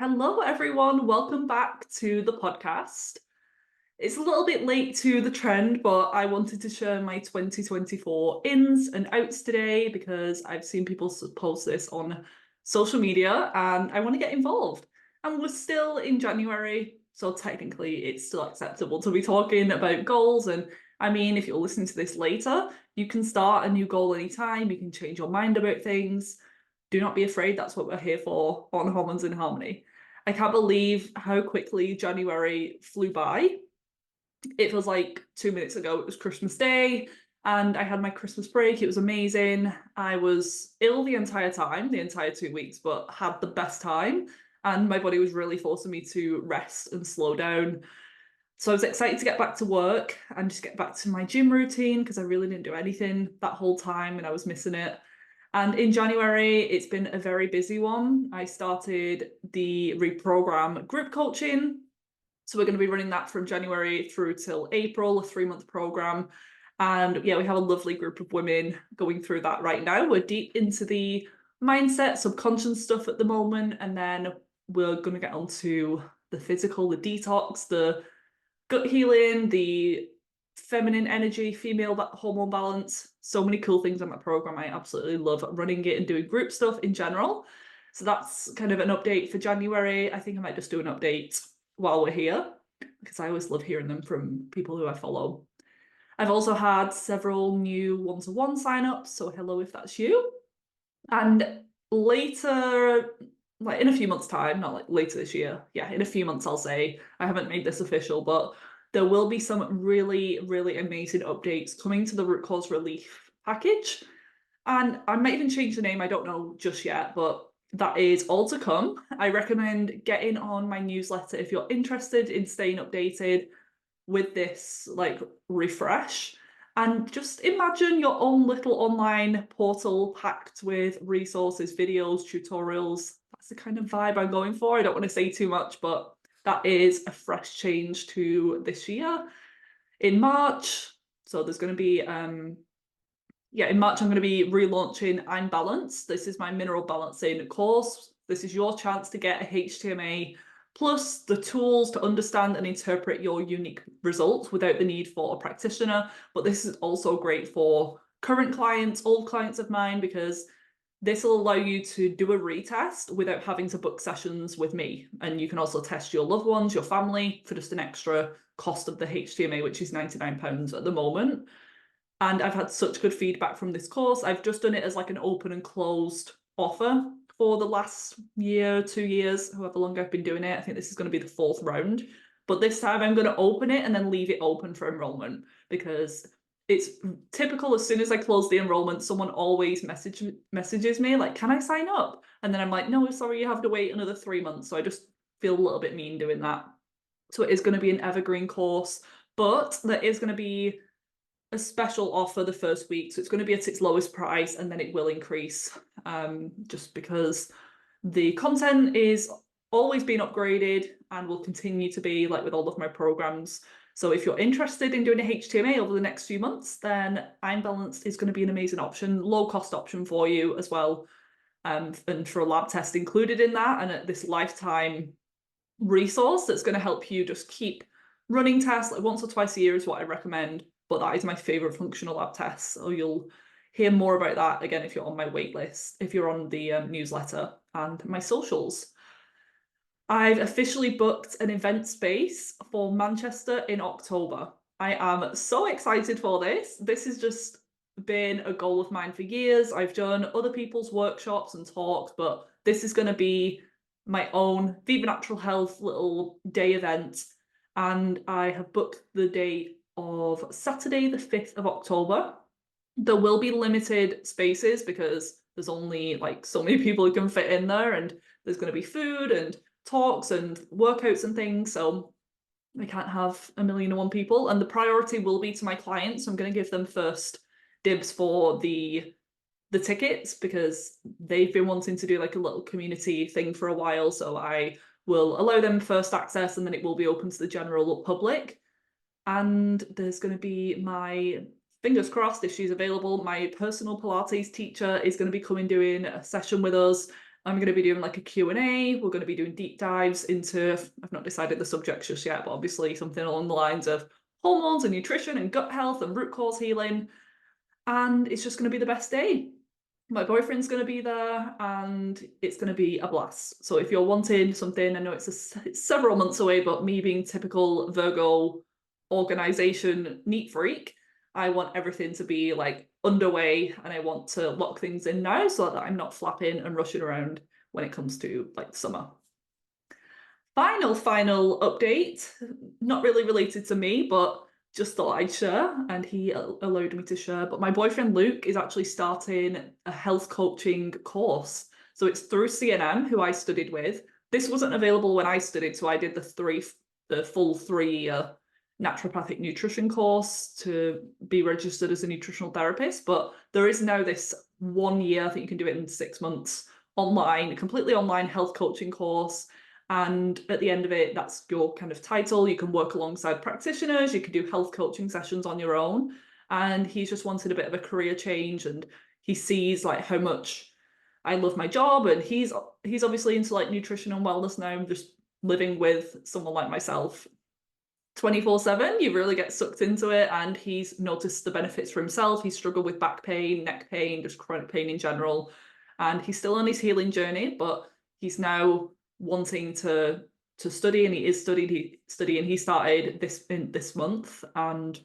Hello, everyone. Welcome back to the podcast. It's a little bit late to the trend, but I wanted to share my 2024 ins and outs today because I've seen people post this on social media and I want to get involved. And we're still in January, so technically it's still acceptable to be talking about goals. And I mean, if you're listening to this later, you can start a new goal anytime. You can change your mind about things. Do not be afraid. That's what we're here for on Hormones in Harmony. I can't believe how quickly January flew by. It feels like 2 minutes ago it was Christmas Day and I had my Christmas break. It was amazing. I was ill the entire time, the entire 2 weeks, but had the best time. And my body was really forcing me to rest and slow down. So I was excited to get back to work and just get back to my gym routine because I really didn't do anything that whole time and I was missing it. And in January, it's been a very busy one. I started the reprogram group coaching. So we're going to be running that from January through till April, a 3-month program. And yeah, we have a lovely group of women going through that right now. We're deep into the mindset, subconscious stuff at the moment. And then we're going to get onto the physical, the detox, the gut healing, the feminine energy, female hormone balance. So many cool things on that program. I absolutely love running it and doing group stuff in general. So that's kind of an update for January. I think I might just do an update while we're here because I always love hearing them from people who I follow. I've also had several new one-to-one signups, so hello if that's you. And later, like in a few months' time, not like later this year, yeah, in a few months I'll say, I haven't made this official, but there will be some really, really amazing updates coming to the root cause relief package. And I might even change the name, I don't know just yet, but that is all to come. I recommend getting on my newsletter if you're interested in staying updated with this like refresh. And just imagine your own little online portal packed with resources, videos, tutorials. That's the kind of vibe I'm going for. I don't want to say too much, but that is a fresh change to this year. In March, so there's going to be in March, I'm going to be relaunching I'm Balanced. This is my mineral balancing course. This is your chance to get a HTMA plus the tools to understand and interpret your unique results without the need for a practitioner. But this is also great for current clients, old clients of mine, because this will allow you to do a retest without having to book sessions with me. And you can also test your loved ones, your family, for just an extra cost of the HTMA, which is £99 at the moment. And I've had such good feedback from this course. I've just done it as like an open and closed offer for the last year, 2 years, however long I've been doing it. I think this is going to be the 4th round. But this time I'm going to open it and then leave it open for enrollment because it's typical. As soon as I close the enrollment, someone always messages me like, can I sign up? And then I'm like, no, sorry, you have to wait another 3 months. So I just feel a little bit mean doing that. So it is going to be an evergreen course, but there is going to be a special offer the first week. So it's going to be at its lowest price and then it will increase just because the content is always being upgraded and will continue to be like with all of my programs. So if you're interested in doing a HTMA over the next few months, then I'm Balanced is going to be an amazing option, low cost option for you as well. And for a lab test included in that, and at this lifetime resource that's going to help you just keep running tests like once or twice a year is what I recommend. But that is my favorite functional lab test. So you'll hear more about that again if you're on my wait list, if you're on the newsletter and my socials. I've officially booked an event space for Manchester in October. I am so excited for this. This has just been a goal of mine for years. I've done other people's workshops and talks, but this is going to be my own Viva Natural Health little day event. And I have booked the date of Saturday, the 5th of October. There will be limited spaces because there's only like so many people who can fit in there, and there's going to be food and talks and workouts and things. So I can't have 1,000,001 people. And the priority will be to my clients. So I'm going to give them first dibs for the tickets because they've been wanting to do like a little community thing for a while. So I will allow them first access and then it will be open to the general public. And there's going to be my, fingers crossed if she's available, my personal Pilates teacher is going to be coming doing a session with us. I'm going to be doing like a Q&A. We're going to be doing deep dives into, I've not decided the subjects just yet, but obviously something along the lines of hormones and nutrition and gut health and root cause healing. And it's just going to be the best day. My boyfriend's going to be there and it's going to be a blast. So if you're wanting something, I know it's several months away, but me being typical Virgo organization neat freak, I want everything to be like underway and I want to lock things in now so that I'm not flapping and rushing around when it comes to like summer. Final update, not really related to me, but just thought I'd share, and he allowed me to share. But my boyfriend Luke is actually starting a health coaching course. So it's through CNM, who I studied with. This wasn't available when I studied, so I did the full 3-year naturopathic nutrition course to be registered as a nutritional therapist. But there is now this 1 year, I think you can do it in 6 months, online, completely online health coaching course. And at the end of it, that's your kind of title. You can work alongside practitioners, you can do health coaching sessions on your own. And he's just wanted a bit of a career change, and he sees like how much I love my job, and he's obviously into like nutrition and wellness now, just living with someone like myself 24/7. You really get sucked into it, and he's noticed the benefits for himself. He struggled with back pain, neck pain, just chronic pain in general, and he's still on his healing journey, but he's now wanting to study, and he is studying. He started this month and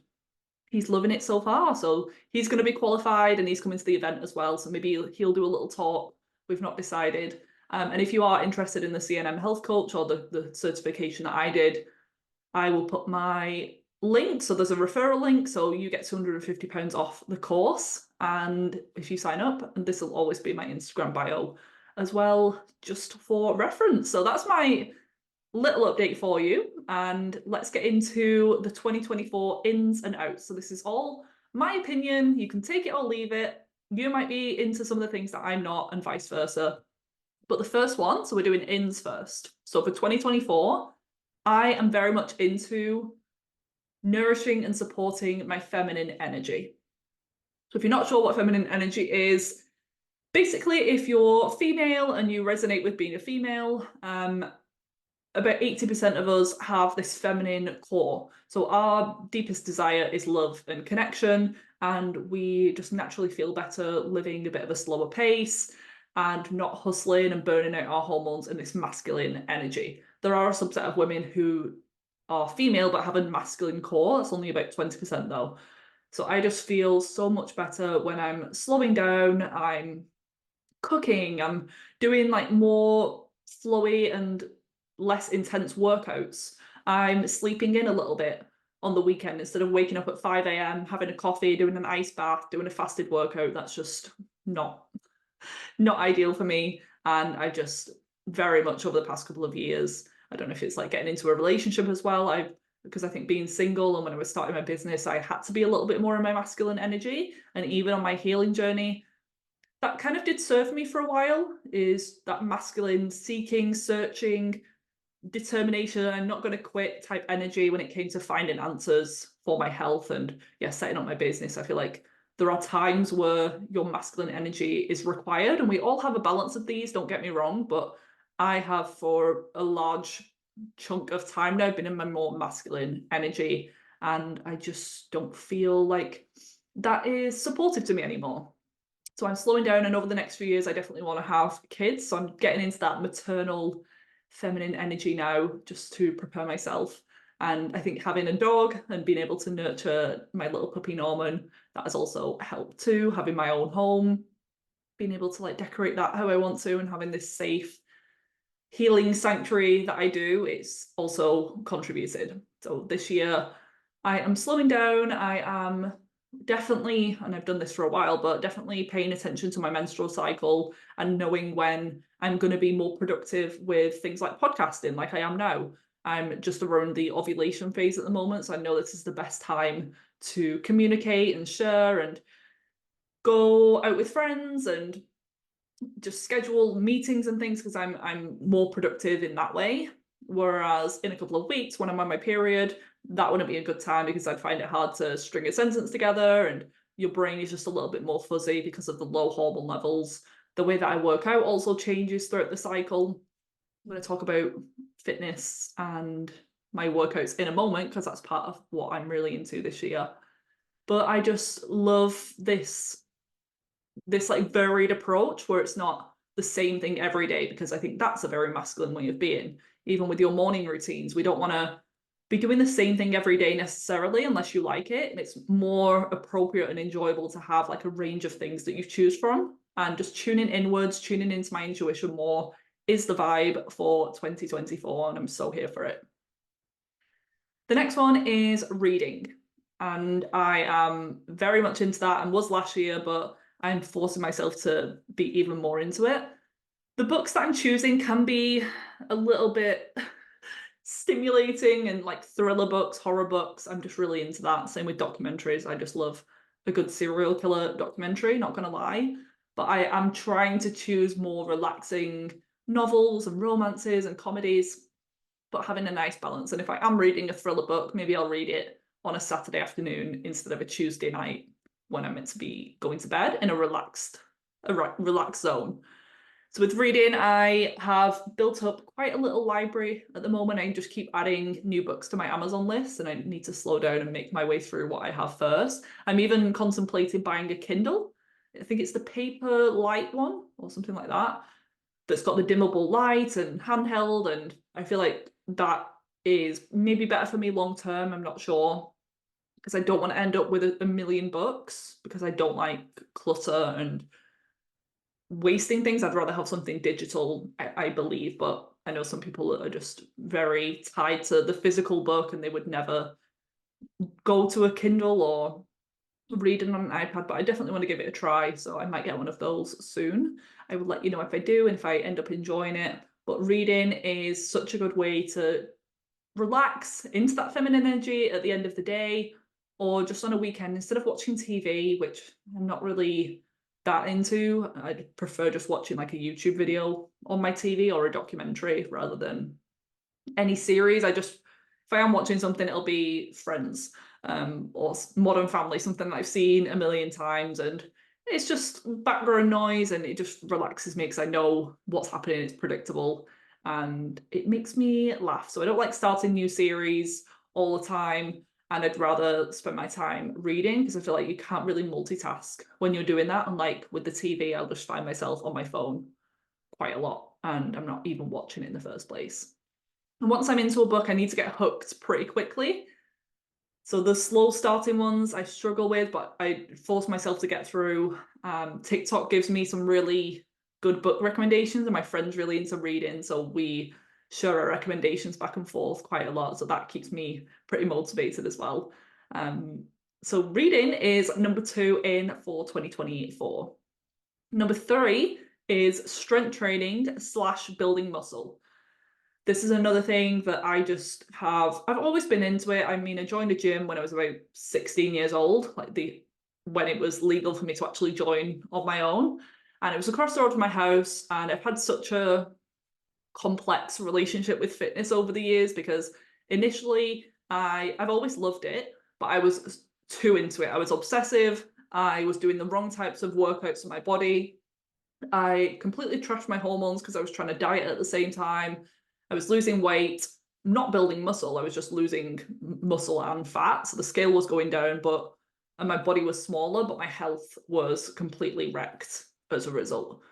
he's loving it so far. So he's going to be qualified and he's coming to the event as well, so maybe he'll do a little talk. We've not decided. And if you are interested in the CNM health coach or the certification that I did, I will put my link. So there's a referral link, so you get £250 off the course, and if you sign up, and this will always be my Instagram bio as well, just for reference. So that's my little update for you, and let's get into the 2024 ins and outs. So this is all my opinion. You can take it or leave it. You might be into some of the things that I'm not, and vice versa. But the first one, so we're doing ins first. So for 2024, I am very much into nourishing and supporting my feminine energy. So if you're not sure what feminine energy is, basically, if you're female and you resonate with being a female, about 80% of us have this feminine core. So our deepest desire is love and connection, and we just naturally feel better living a bit of a slower pace and not hustling and burning out our hormones in this masculine energy. There are a subset of women who are female but have a masculine core. That's only about 20% though. So I just feel so much better when I'm slowing down, I'm cooking, I'm doing like more flowy and less intense workouts. I'm sleeping in a little bit on the weekend instead of waking up at 5 a.m, having a coffee, doing an ice bath, doing a fasted workout. That's just not ideal for me. And I just very much over the past couple of years, I don't know if it's like getting into a relationship as well, because I think being single and when I was starting my business, I had to be a little bit more in my masculine energy. And even on my healing journey, that kind of did serve me for a while, is that masculine seeking, searching, determination, I'm not going to quit type energy when it came to finding answers for my health and setting up my business. I feel like there are times where your masculine energy is required, and we all have a balance of these, don't get me wrong, but I have for a large chunk of time now been in my more masculine energy, and I just don't feel like that is supportive to me anymore. So I'm slowing down, and over the next few years I definitely want to have kids, so I'm getting into that maternal feminine energy now just to prepare myself. And I think having a dog and being able to nurture my little puppy Norman, that has also helped too. Having my own home, being able to like decorate that how I want to, and having this safe healing sanctuary that I do, it's also contributed. So this year I am slowing down. I am definitely, and I've done this for a while, but definitely paying attention to my menstrual cycle and knowing when I'm going to be more productive with things like podcasting, like I am now. I'm just around the ovulation phase at the moment, so I know this is the best time to communicate and share and go out with friends and just schedule meetings and things, because I'm more productive in that way. Whereas in a couple of weeks when I'm on my period, that wouldn't be a good time because I'd find it hard to string a sentence together, and your brain is just a little bit more fuzzy because of the low hormone levels the way that I work out also changes throughout the cycle. I'm going to talk about fitness and my workouts in a moment because that's part of what I'm really into this year. But I just love this like varied approach where it's not the same thing every day, because I think that's a very masculine way of being. Even with your morning routines, we don't want to be doing the same thing every day necessarily unless you like it. And it's more appropriate and enjoyable to have like a range of things that you choose from, and just tuning inwards, tuning into my intuition more is the vibe for 2024, and I'm so here for it. The next one is reading, and I am very much into that and was last year, but I'm forcing myself to be even more into it. The books that I'm choosing can be a little bit stimulating, and like thriller books, horror books, I'm just really into that. Same with documentaries. I just love a good serial killer documentary, not gonna lie. But I am trying to choose more relaxing novels and romances and comedies, but having a nice balance. And if I am reading a thriller book, maybe I'll read it on a Saturday afternoon instead of a Tuesday night when I'm meant to be going to bed in a relaxed zone. So with reading, I have built up quite a little library at the moment. I just keep adding new books to my Amazon list, and I need to slow down and make my way through what I have first. I'm even contemplating buying a Kindle. I think it's the Paper Light one or something like that, that's got the dimmable light and handheld, and I feel like that is maybe better for me long term. I'm not sure, because I don't want to end up with a million books, because I don't like clutter and wasting things. I'd rather have something digital, I believe, but I know some people that are just very tied to the physical book and they would never go to a Kindle or reading on an iPad, but I definitely want to give it a try, so I might get one of those soon. I will let you know if I do and if I end up enjoying it. But reading is such a good way to relax into that feminine energy at the end of the day, or just on a weekend instead of watching TV, which I'm not really that into. I'd prefer just watching like a YouTube video on my TV or a documentary rather than any series. If I am watching something, it'll be Friends or Modern Family, something that I've seen a million times, and it's just background noise and it just relaxes me because I know what's happening, it's predictable, and it makes me laugh. So I don't like starting new series all the time, and I'd rather spend my time reading because I feel like you can't really multitask when you're doing that. Unlike with the TV, I'll just find myself on my phone quite a lot and I'm not even watching it in the first place. And once I'm into a book, I need to get hooked pretty quickly. So the slow starting ones I struggle with, but I force myself to get through. TikTok gives me some really good book recommendations, and my friend's really into reading, so we share our recommendations back and forth quite a lot. So that keeps me pretty motivated as well. So reading is number 2 in for 2024. Number 3 is strength training / building muscle. This is another thing that I've always been into it. I mean, I joined a gym when I was about 16 years old, when it was legal for me to actually join on my own. And it was across the road from my house. And I've had such a complex relationship with fitness over the years, because initially I've always loved it, but I was too into it. I was obsessive. I was doing the wrong types of workouts for my body. I completely trashed my hormones because I was trying to diet at the same time. I was losing weight, not building muscle. I was just losing muscle and fat. So the scale was going down, and my body was smaller, but my health was completely wrecked as a result.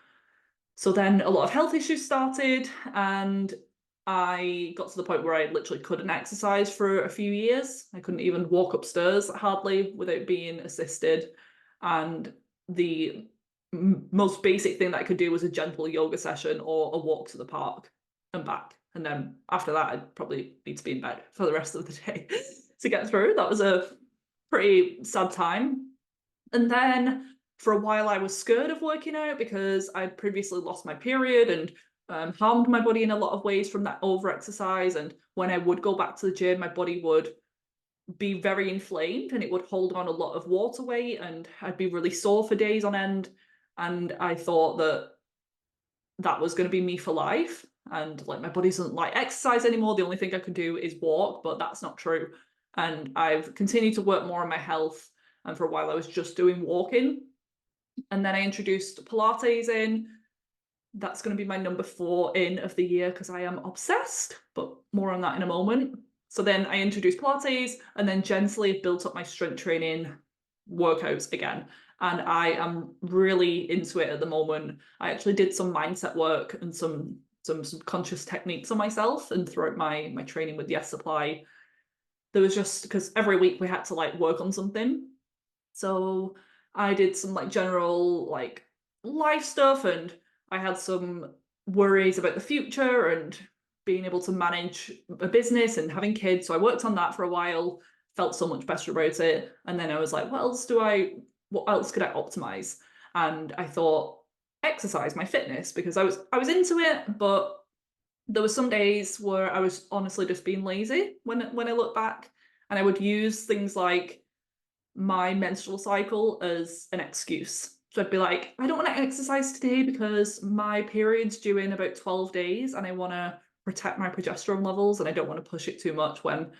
So then a lot of health issues started, and I got to the point where I literally couldn't exercise for a few years. I couldn't even walk upstairs hardly without being assisted. And the most basic thing that I could do was a gentle yoga session or a walk to the park and back. And then after that, I'd probably need to be in bed for the rest of the day to get through. That was a pretty sad time. And then for a while, I was scared of working out because I'd previously lost my period and harmed my body in a lot of ways from that over-exercise. And when I would go back to the gym, my body would be very inflamed and it would hold on a lot of water weight, and I'd be really sore for days on end. And I thought that was going to be me for life. And like, my body doesn't like exercise anymore. The only thing I could do is walk, but that's not true. And I've continued to work more on my health. And for a while I was just doing walking. And then I introduced Pilates in, That's going to be my number 4 in of the year because I am obsessed, but more on that in a moment. So then I introduced Pilates and then gently built up my strength training workouts again. And I am really into it at the moment. I actually did some mindset work and some subconscious techniques on myself, and throughout my training with Yes Supply, there was just, because every week we had to like work on something. So I did some like general like life stuff, and I had some worries about the future and being able to manage a business and having kids. So I worked on that for a while, felt so much better about it. And then I was like, what else could I optimize? And I thought exercise, my fitness, because I was into it, but there were some days where I was honestly just being lazy when I look back, and I would use things like my menstrual cycle as an excuse. So I'd be like, I don't want to exercise today because my period's due in about 12 days and I want to protect my progesterone levels and I don't want to push it too much, when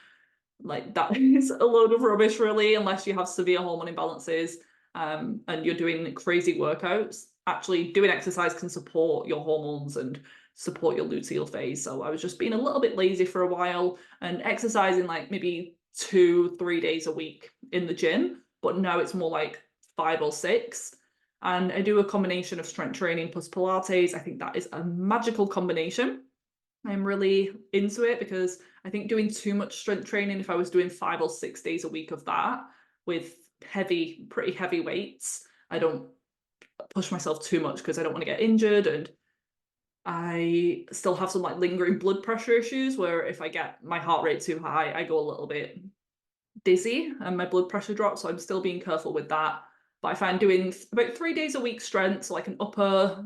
like that is a load of rubbish really, unless you have severe hormone imbalances and you're doing crazy workouts. Actually doing exercise can support your hormones and support your luteal phase. So I was just being a little bit lazy for a while and exercising like maybe 2-3 days a week in the gym, but now it's more like 5 or 6. And I do a combination of strength training plus Pilates. I think that is a magical combination. I'm really into it because I think doing too much strength training, if I was doing 5 or 6 days a week of that with pretty heavy weights, I don't push myself too much because I don't want to get injured, and I still have some like lingering blood pressure issues where if I get my heart rate too high, I go a little bit dizzy and my blood pressure drops. So I'm still being careful with that. But I find doing about 3 days a week strength, so like an upper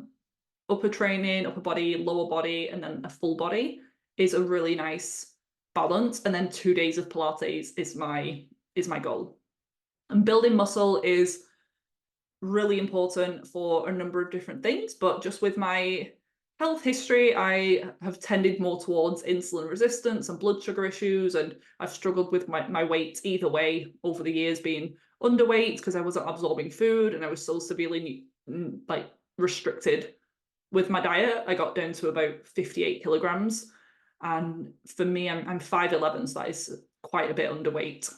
training, upper body, lower body, and then a full body is a really nice balance. And then 2 days of Pilates is my goal. And building muscle is really important for a number of different things, but just with my health history, I have tended more towards insulin resistance and blood sugar issues, and I've struggled with my weight either way over the years, being underweight because I wasn't absorbing food and I was so severely like restricted with my diet. I got down to about 58 kilograms, and for me, I'm 5'11", so that is quite a bit underweight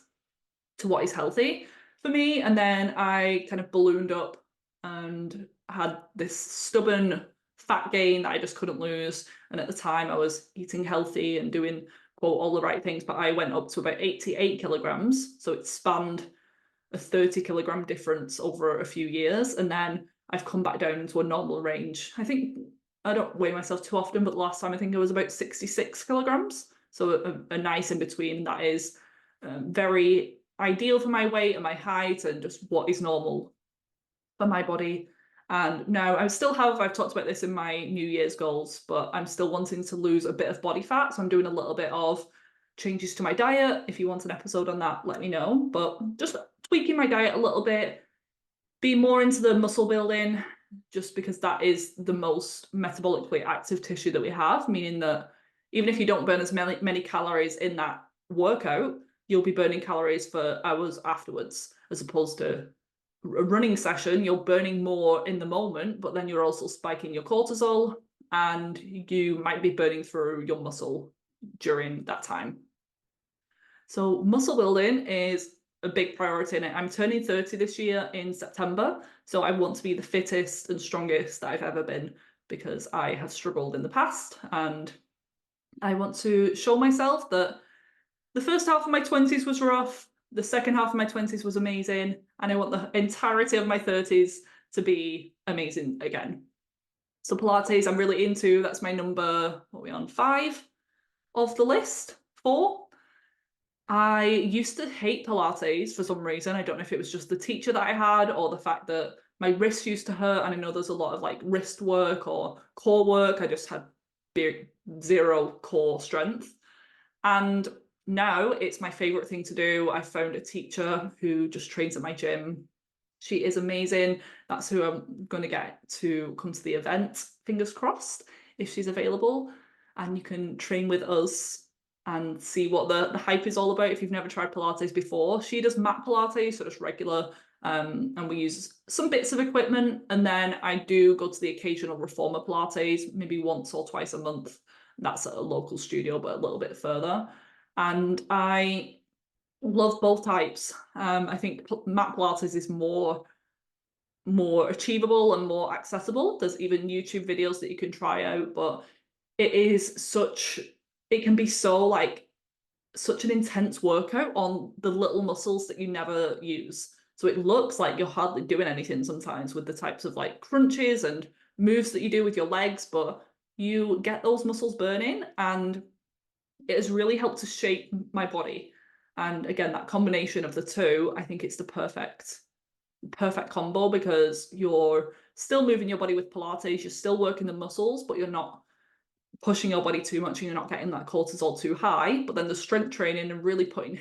to what is healthy for me. And then I kind of ballooned up and had this stubborn fat gain that I just couldn't lose. And at the time I was eating healthy and doing, quote, all the right things, but I went up to about 88 kilograms. So it spanned a 30-kilogram difference over a few years. And then I've come back down into a normal range. I think I don't weigh myself too often, but the last time I think it was about 66 kilograms. So a nice in between. That is very ideal for my weight and my height and just what is normal for my body. And now I've talked about this in my New Year's goals, but I'm still wanting to lose a bit of body fat. So I'm doing a little bit of changes to my diet. If you want an episode on that, let me know. But just tweaking my diet a little bit, be more into the muscle building, just because that is the most metabolically active tissue that we have, meaning that even if you don't burn as many calories in that workout, you'll be burning calories for hours afterwards, as opposed to a running session. You're burning more in the moment, but then you're also spiking your cortisol and you might be burning through your muscle during that time. So muscle building is a big priority in it. I'm turning 30 this year in September, so I want to be the fittest and strongest that I've ever been, because I have struggled in the past, and I want to show myself that the first half of my 20s was rough, the second half of my 20s was amazing, and I want the entirety of my 30s to be amazing again. So Pilates I'm really into. That's my number, what are we on, 5 of the list? 4? I used to hate Pilates for some reason. I don't know if it was just the teacher that I had or the fact that my wrists used to hurt, and I know there's a lot of like wrist work or core work. I just had zero core strength. And now it's my favorite thing to do. I found a teacher who just trains at my gym. She is amazing. That's who I'm going to get to come to the event, fingers crossed, if she's available. And you can train with us and see what the hype is all about if you've never tried Pilates before. She does mat Pilates, so just regular And we use some bits of equipment, and then I do go to the occasional reformer Pilates, maybe once or twice a month. That's at a local studio, but a little bit further. And I love both types. I think mat Pilates is more achievable and more accessible. There's even YouTube videos that you can try out, but it can be so like such an intense workout on the little muscles that you never use. So it looks like you're hardly doing anything sometimes with the types of like crunches and moves that you do with your legs, but you get those muscles burning, and it has really helped to shape my body. And again, that combination of the two, I think it's the perfect combo, because you're still moving your body with Pilates, you're still working the muscles, but you're not pushing your body too much and you're not getting that cortisol too high. But then the strength training and really putting a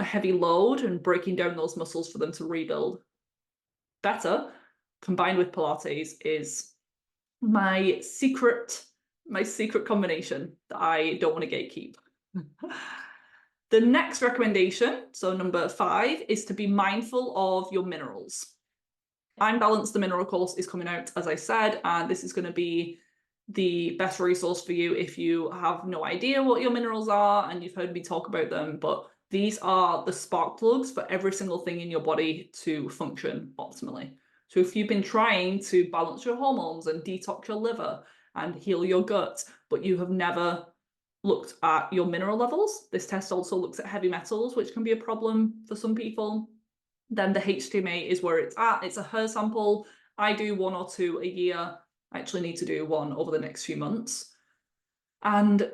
heavy load and breaking down those muscles for them to rebuild better, combined with Pilates, is my secret combination that I don't want to gatekeep. The next recommendation, so number 5, is to be mindful of your minerals. Unbalanced, the mineral course, is coming out, as I said, and this is going to be the best resource for you if you have no idea what your minerals are and you've heard me talk about them. But these are the spark plugs for every single thing in your body to function optimally. So if you've been trying to balance your hormones and detox your liver and heal your gut, but you have never looked at your mineral levels, this test also looks at heavy metals, which can be a problem for some people, then the HTMA is where it's at. It's a hair sample. I do 1 or 2 a year. I actually need to do 1 over the next few months. And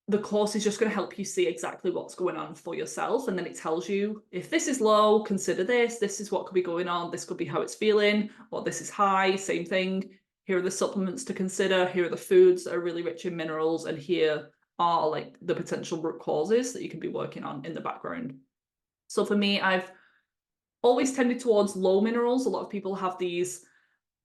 the course is just going to help you see exactly what's going on for yourself. And then it tells you, if this is low, consider this. This is what could be going on. This could be how it's feeling. Or this is high, same thing. Here are the supplements to consider. Here are the foods that are really rich in minerals. And here are like the potential root causes that you can be working on in the background. So for me, I've always tended towards low minerals. A lot of people have these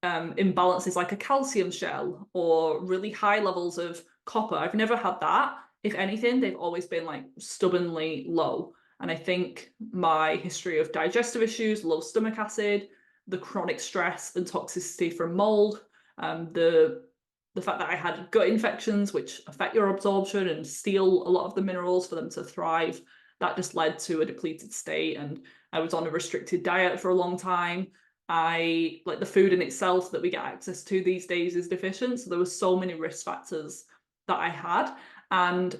imbalances like a calcium shell or really high levels of copper. I've never had that. If anything, they've always been like stubbornly low. And I think my history of digestive issues, low stomach acid, the chronic stress and toxicity from mold, the fact that I had gut infections, which affect your absorption and steal a lot of the minerals for them to thrive, that just led to a depleted state. And I was on a restricted diet for a long time. Like the food in itself that we get access to these days is deficient. So there were so many risk factors that I had. And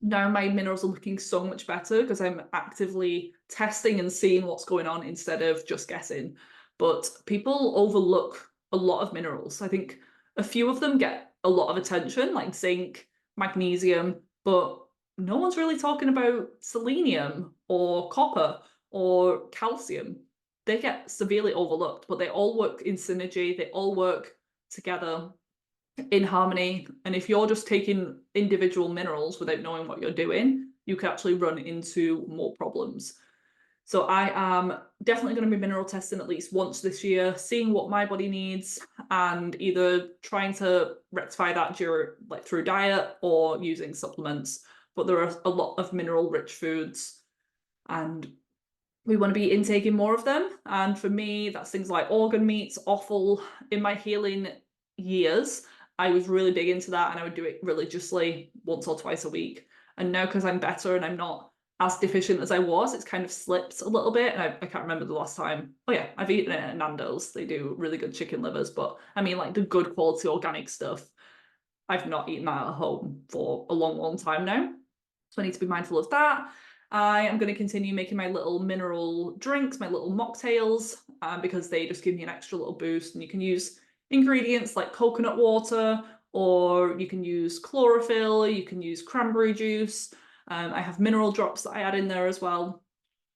now my minerals are looking so much better because I'm actively testing and seeing what's going on instead of just guessing. But people overlook a lot of minerals. I think a few of them get a lot of attention, like zinc, magnesium, but no one's really talking about selenium or copper or calcium. They get severely overlooked, but they all work in synergy. They all work together in harmony. And if you're just taking individual minerals without knowing what you're doing, you could actually run into more problems. So I am definitely going to be mineral testing at least once this year, seeing what my body needs and either trying to rectify that through diet or using supplements. But there are a lot of mineral rich foods and we want to be intaking more of them. And for me, that's things like organ meats, offal. In my healing years, I was really big into that and I would do it religiously once or twice a week. And now because I'm better and I'm not as deficient as I was, it's kind of slipped a little bit. And I can't remember the last time. Oh yeah, I've eaten it at Nando's. They do really good chicken livers, but I mean like the good quality organic stuff. I've not eaten that at home for a long, long time now. So I need to be mindful of that. I am going to continue making my little mineral drinks, my little mocktails, because they just give me an extra little boost. And you can use ingredients like coconut water, or you can use chlorophyll, you can use cranberry juice. I have mineral drops that I add in there as well.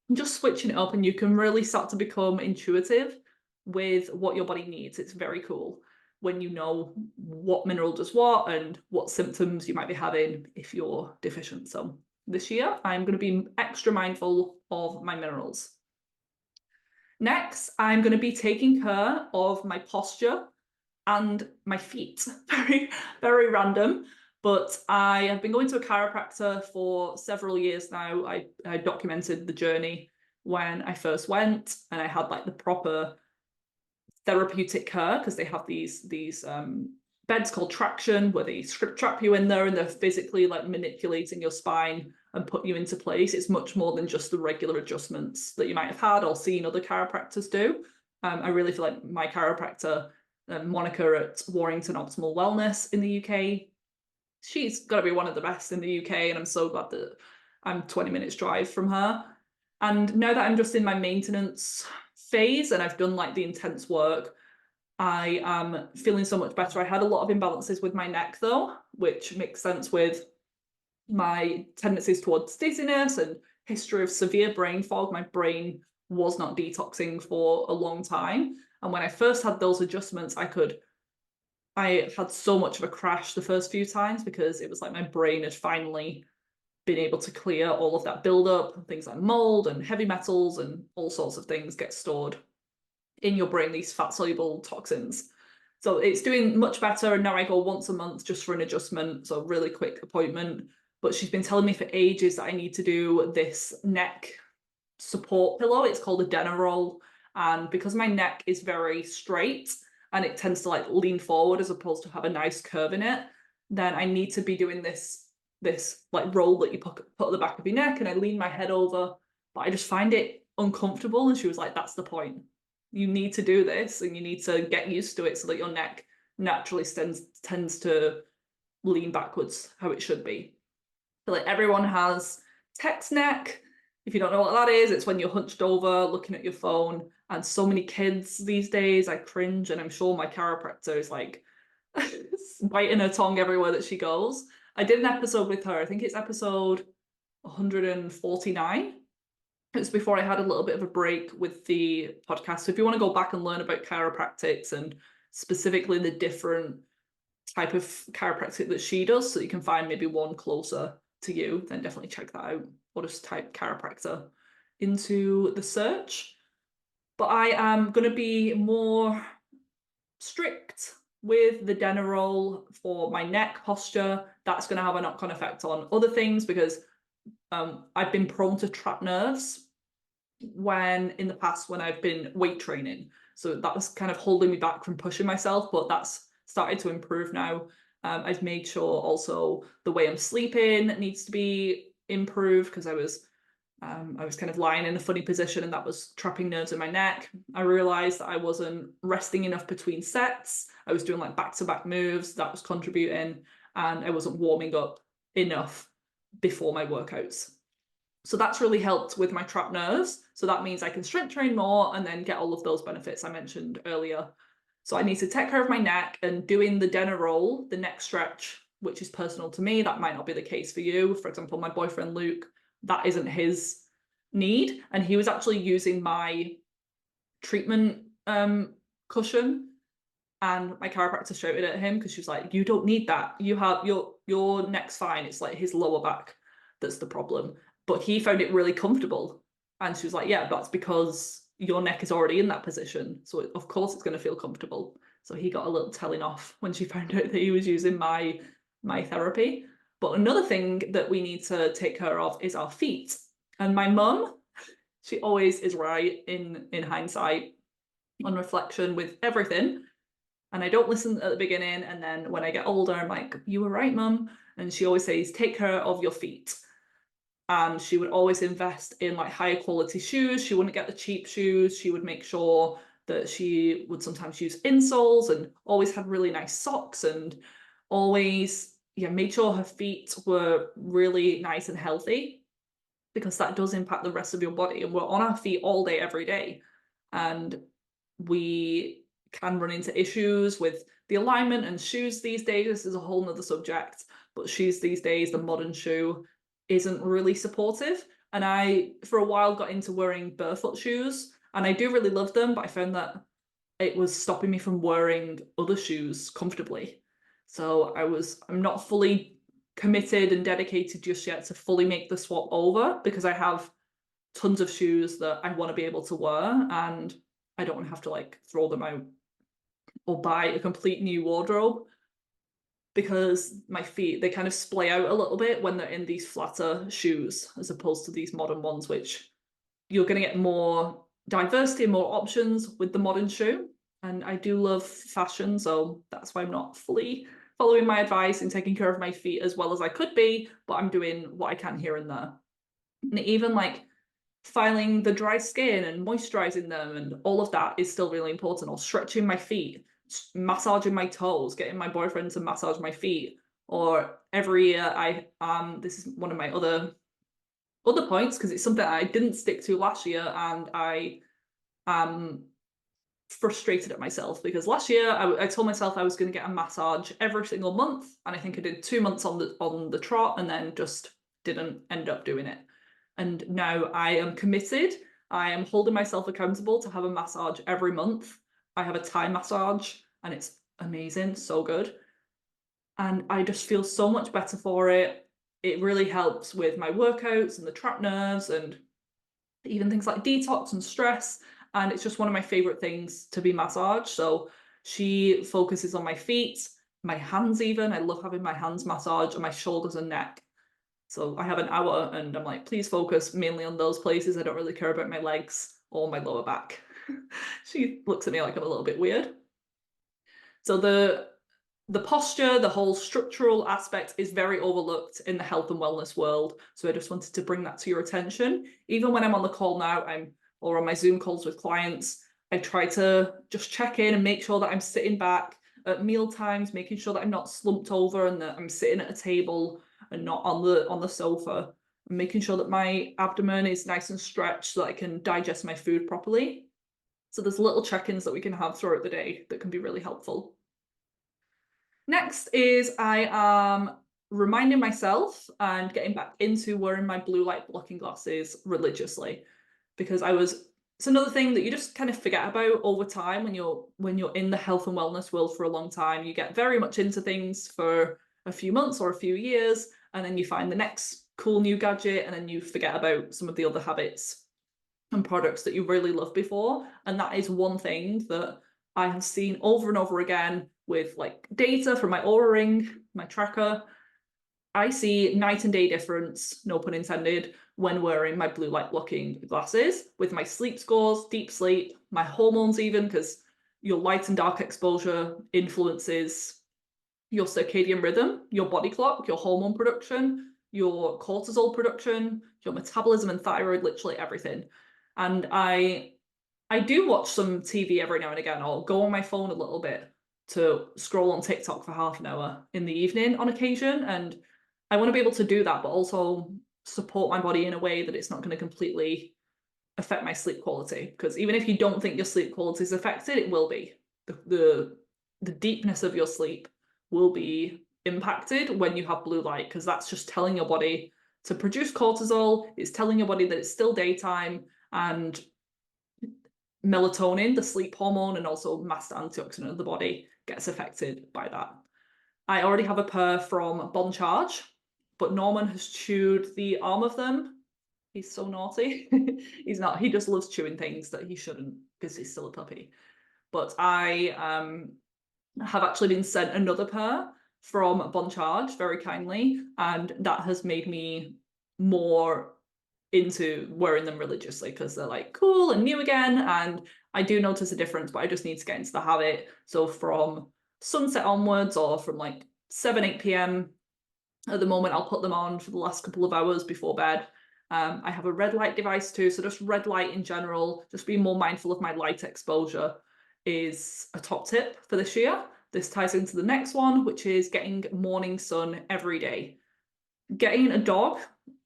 And just switching it up, and you can really start to become intuitive with what your body needs. It's very cool when you know what mineral does what and what symptoms you might be having if you're deficient. So this year, I'm going to be extra mindful of my minerals. Next, I'm going to be taking care of my posture and my feet. Very, very random, but I have been going to a chiropractor for several years now. I documented the journey when I first went, and I had like the proper therapeutic care, because they have these beds called traction, where they trap you in there and they're physically like manipulating your spine and put you into place. It's much more than just the regular adjustments that you might have had or seen other chiropractors do. I really feel like my chiropractor, Monica at Warrington Optimal Wellness in the UK, she's got to be one of the best in the UK, and I'm so glad that I'm 20 minutes drive from her. And now that I'm just in my maintenance phase and I've done like the intense work, I am feeling so much better. I had a lot of imbalances with my neck though, which makes sense with my tendencies towards dizziness and history of severe brain fog. My brain was not detoxing for a long time. And when I first had those adjustments, I had so much of a crash the first few times, because it was like my brain had finally been able to clear all of that buildup. Things like mold and heavy metals and all sorts of things get stored in your brain, these fat soluble toxins. So it's doing much better. And now I go once a month just for an adjustment. So really quick appointment. But she's been telling me for ages that I need to do this neck support pillow. It's called a Denerol. And because my neck is very straight and it tends to like lean forward as opposed to have a nice curve in it, then I need to be doing this like roll that you put at the back of your neck, and I lean my head over, but I just find it uncomfortable. And she was like, that's the point. You need to do this and you need to get used to it so that your neck naturally tends to lean backwards how it should be. So like everyone has text neck. If you don't know what that is, it's when you're hunched over looking at your phone. And so many kids these days, I cringe, and I'm sure my chiropractor is like biting her tongue everywhere that she goes. I did an episode with her. I think it's episode 149. It was before I had a little bit of a break with the podcast. So if you want to go back and learn about chiropractics and specifically the different type of chiropractic that she does, so you can find maybe one closer to you, then definitely check that out, or just type chiropractor into the search. But I am going to be more strict with the Denerol for my neck posture. That's going to have a knock-on effect on other things, because I've been prone to trapped nerves in the past when I've been weight training. So that was kind of holding me back from pushing myself, but that's started to improve now. I've made sure also the way I'm sleeping needs to be improved, because I was kind of lying in a funny position and that was trapping nerves in my neck. I realized that I wasn't resting enough between sets. I was doing like back-to-back moves, that was contributing, and I wasn't warming up enough before my workouts. So that's really helped with my trapped nerves. So that means I can strength train more and then get all of those benefits I mentioned earlier. So I need to take care of my neck, and doing the Denerol, the neck stretch, which is personal to me. That might not be the case for you. For example, my boyfriend Luke, that isn't his need, and he was actually using my treatment cushion, and my chiropractor shouted at him because she was like, you don't need that, you have your neck's fine. It's like his lower back that's the problem. But he found it really comfortable, and she was like, yeah, that's because your neck is already in that position, so of course it's going to feel comfortable. So he got a little telling off when she found out that he was using my therapy. But another thing that we need to take care of is our feet. And my mum, she always is right in hindsight, on reflection, with everything. And I don't listen at the beginning. And then when I get older, I'm like, you were right, mum. And she always says, take care of your feet. And she would always invest in like higher quality shoes. She wouldn't get the cheap shoes. She would make sure that she would sometimes use insoles, and always had really nice socks, and always made sure her feet were really nice and healthy, because that does impact the rest of your body. And we're on our feet all day, every day. And we can run into issues with the alignment and shoes these days. This is a whole nother subject, but shoes these days, the modern shoe isn't really supportive. And I, for a while, got into wearing barefoot shoes, and I do really love them, but I found that it was stopping me from wearing other shoes comfortably. So I'm not fully committed and dedicated just yet to fully make the swap over, because I have tons of shoes that I want to be able to wear, and I don't want to have to like throw them out or buy a complete new wardrobe, because my feet, they kind of splay out a little bit when they're in these flatter shoes as opposed to these modern ones, which you're going to get more diversity and more options with the modern shoe. And I do love fashion, so that's why I'm not fully following my advice and taking care of my feet as well as I could be, but I'm doing what I can here and there. And even like filing the dry skin and moisturizing them and all of that is still really important, or stretching my feet, massaging my toes, getting my boyfriend to massage my feet. Or every year this is one of my other points, because it's something I didn't stick to last year, and I am frustrated at myself because last year I told myself I was going to get a massage every single month, and I think I did 2 months on the trot and then just didn't end up doing it. And now I am committed. I am holding myself accountable to have a massage every month. I have a Thai massage and it's amazing, so good. And I just feel so much better for it. It really helps with my workouts and the trapped nerves and even things like detox and stress. And it's just one of my favorite things to be massaged. So she focuses on my feet, my hands even. I love having my hands massaged, and my shoulders and neck. So I have an hour and I'm like, please focus mainly on those places. I don't really care about my legs or my lower back. She looks at me like I'm a little bit weird. So the posture, the whole structural aspect is very overlooked in the health and wellness world. So I just wanted to bring that to your attention. Even when I'm on the call now, or on my Zoom calls with clients, I try to just check in and make sure that I'm sitting back at meal times, making sure that I'm not slumped over and that I'm sitting at a table and not on the sofa, and making sure that my abdomen is nice and stretched so that I can digest my food properly. So there's little check-ins that we can have throughout the day that can be really helpful. Next is I am reminding myself and getting back into wearing my blue light blocking glasses religiously, because it's another thing that you just kind of forget about over time when you're in the health and wellness world for a long time. You get very much into things for a few months or a few years, and then you find the next cool new gadget, and then you forget about some of the other habits and products that you really loved before. And that is one thing that I have seen over and over again with like data from my Oura Ring, my tracker. I see night and day difference, no pun intended, when wearing my blue light blocking glasses, with my sleep scores, deep sleep, my hormones even, because your light and dark exposure influences your circadian rhythm, your body clock, your hormone production, your cortisol production, your metabolism and thyroid, literally everything. And I do watch some TV every now and again, or go on my phone a little bit to scroll on TikTok for half an hour in the evening on occasion. And I want to be able to do that, but also support my body in a way that it's not going to completely affect my sleep quality. Because even if you don't think your sleep quality is affected, it will be. The deepness of your sleep will be impacted when you have blue light, because that's just telling your body to produce cortisol. It's telling your body that it's still daytime, and melatonin, the sleep hormone, and also master antioxidant of the body gets affected by that. I already have a pair from Bon Charge, but Norman has chewed the arm of them. He's so naughty. He just loves chewing things that he shouldn't, because he's still a puppy. But I have actually been sent another pair from Bon Charge very kindly, and that has made me more into wearing them religiously, because they're like cool and new again, and I do notice a difference, but I just need to get into the habit. So from sunset onwards, or from like 7-8 p.m. at the moment, I'll put them on for the last couple of hours before bed. I have a red light device too, so just red light in general, just being more mindful of my light exposure is a top tip for this year. This ties into the next one, which is getting morning sun every day. Getting a dog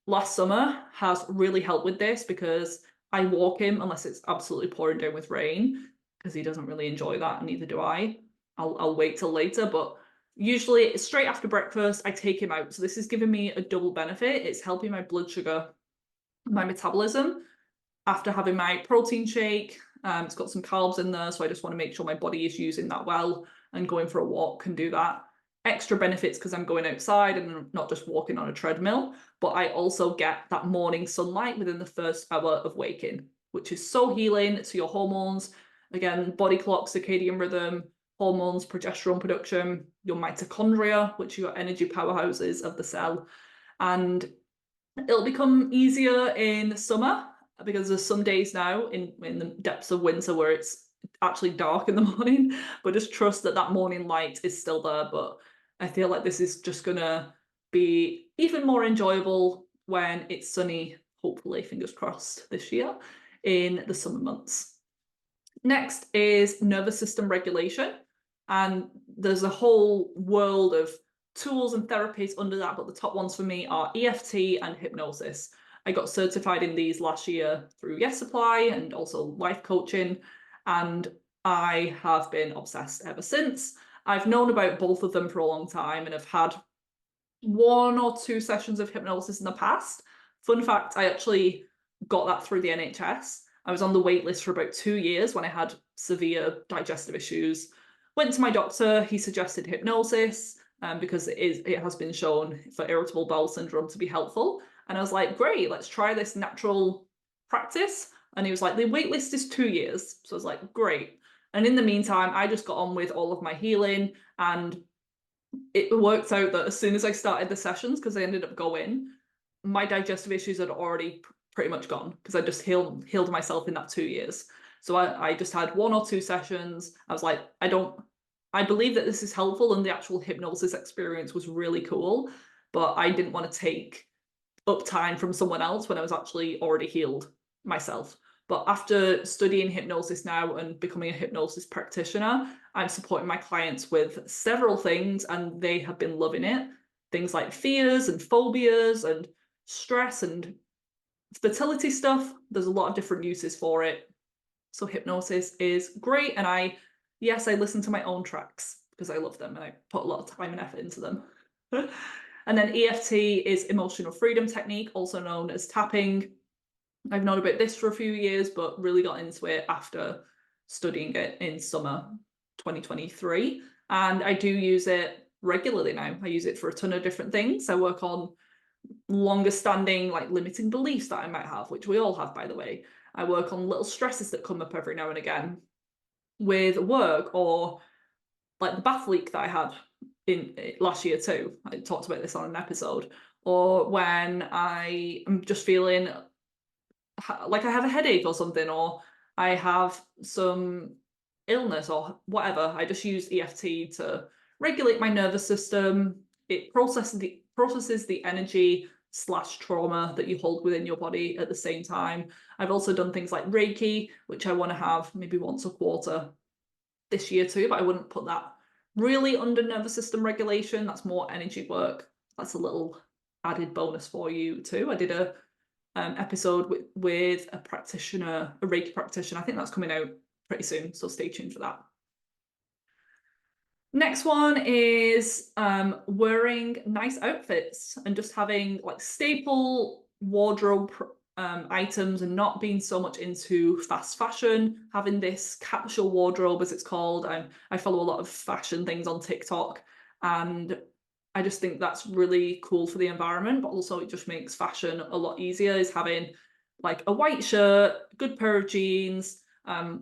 last summer has really helped with this, because I walk him unless it's absolutely pouring down with rain, because he doesn't really enjoy that, and neither do I. I'll wait till later, but usually straight after breakfast I take him out. So this is giving me a double benefit. It's helping my blood sugar, my metabolism after having my protein shake. It's got some carbs in there, so I just want to make sure my body is using that well, and going for a walk can do that. Extra benefits because I'm going outside and I'm not just walking on a treadmill, but I also get that morning sunlight within the first hour of waking, which is so healing to your hormones. Again, body clock, circadian rhythm, hormones, progesterone production, your mitochondria, which are your energy powerhouses of the cell. And it'll become easier in summer because there's some days now in the depths of winter where it's actually dark in the morning, but just trust that that morning light is still there. But I feel like this is just gonna be even more enjoyable when it's sunny, hopefully, fingers crossed, this year in the summer months. Next is nervous system regulation. And there's a whole world of tools and therapies under that, but the top ones for me are EFT and hypnosis. I got certified in these last year through Yes Supply and also life coaching, and I have been obsessed ever since. I've known about both of them for a long time and have had 1 or 2 sessions of hypnosis in the past. Fun fact, I actually got that through the NHS. I was on the wait list for about 2 years when I had severe digestive issues. Went to my doctor, he suggested hypnosis because it has been shown for irritable bowel syndrome to be helpful. And I was like, great, let's try this natural practice. And he was like, the wait list is 2 years. So I was like, great. And in the meantime, I just got on with all of my healing, and it worked out that as soon as I started the sessions, because I ended up going, my digestive issues had already pretty much gone because I just healed myself in that 2 years. So I just had 1 or 2 sessions. I was like, I believe that this is helpful, and the actual hypnosis experience was really cool, but I didn't want to take up time from someone else when I was actually already healed myself. But after studying hypnosis now and becoming a hypnosis practitioner, I'm supporting my clients with several things, and they have been loving it. Things like fears and phobias and stress and fertility stuff. There's a lot of different uses for it. So hypnosis is great. And I listen to my own tracks because I love them and I put a lot of time and effort into them. And then EFT is emotional freedom technique, also known as tapping. I've known about this for a few years, but really got into it after studying it in summer 2023. And I do use it regularly now. I use it for a ton of different things. I work on longer standing, like limiting beliefs that I might have, which we all have, by the way. I work on little stresses that come up every now and again with work, or like the bath leak that I had in last year too. I talked about this on an episode. Or when I am just feeling like I have a headache or something, or I have some illness or whatever. I just use EFT to regulate my nervous system. It processes the energy / trauma that you hold within your body at the same time. I've also done things like Reiki, which I want to have maybe once a quarter this year too, but I wouldn't put that really under nervous system regulation. That's more energy work. That's a little added bonus for you too. I did a episode with a practitioner, a Reiki practitioner. I think that's coming out pretty soon, so stay tuned for that. Next one is wearing nice outfits and just having like staple wardrobe items and not being so much into fast fashion, having this capsule wardrobe as it's called. I follow a lot of fashion things on TikTok, and I just think that's really cool for the environment, but also it just makes fashion a lot easier, is having like a white shirt, good pair of jeans,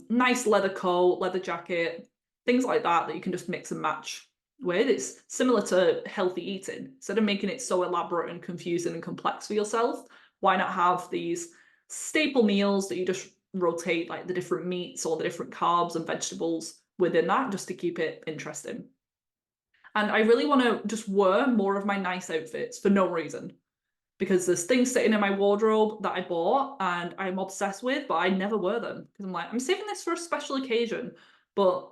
nice leather coat, leather jacket, things like that you can just mix and match with. It's similar to healthy eating. Instead of making it so elaborate and confusing and complex for yourself, why not have these staple meals that you just rotate, like the different meats or the different carbs and vegetables within that, just to keep it interesting. And I really want to just wear more of my nice outfits for no reason, because there's things sitting in my wardrobe that I bought and I'm obsessed with, but I never wear them because I'm like, I'm saving this for a special occasion. But